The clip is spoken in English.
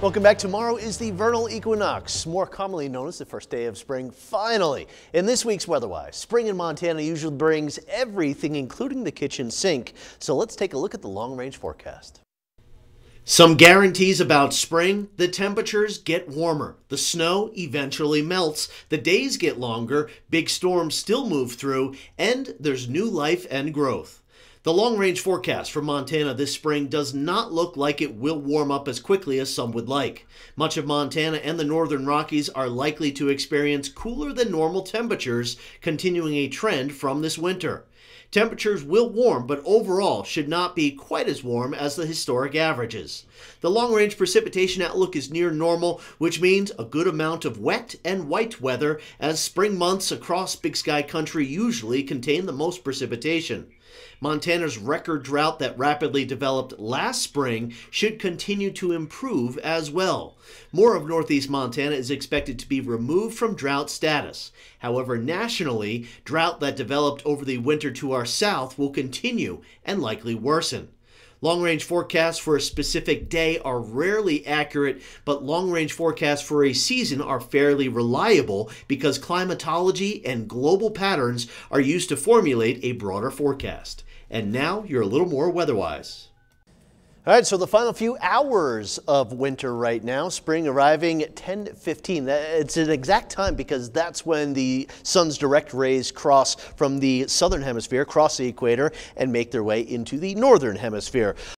Welcome back. Tomorrow is the vernal equinox, more commonly known as the first day of spring, finally. In this week's Weatherwise, spring in Montana usually brings everything, including the kitchen sink. So let's take a look at the long-range forecast. Some guarantees about spring: the temperatures get warmer, the snow eventually melts, the days get longer, big storms still move through, and there's new life and growth. The long-range forecast for Montana this spring does not look like it will warm up as quickly as some would like. Much of Montana and the northern Rockies are likely to experience cooler than normal temperatures, continuing a trend from this winter. Temperatures will warm, but overall should not be quite as warm as the historic averages. The long-range precipitation outlook is near normal, which means a good amount of wet and white weather, as spring months across Big Sky country usually contain the most precipitation. Montana's record drought that rapidly developed last spring should continue to improve as well. More of northeast Montana is expected to be removed from drought status. However, nationally, drought that developed over the winter to our south will continue and likely worsen. Long-range forecasts for a specific day are rarely accurate, but long-range forecasts for a season are fairly reliable because climatology and global patterns are used to formulate a broader forecast. And now you're a little more weatherwise. All right, so the final few hours of winter right now, spring arriving at 10:15. It's an exact time because that's when the sun's direct rays cross from the southern hemisphere, cross the equator, and make their way into the northern hemisphere.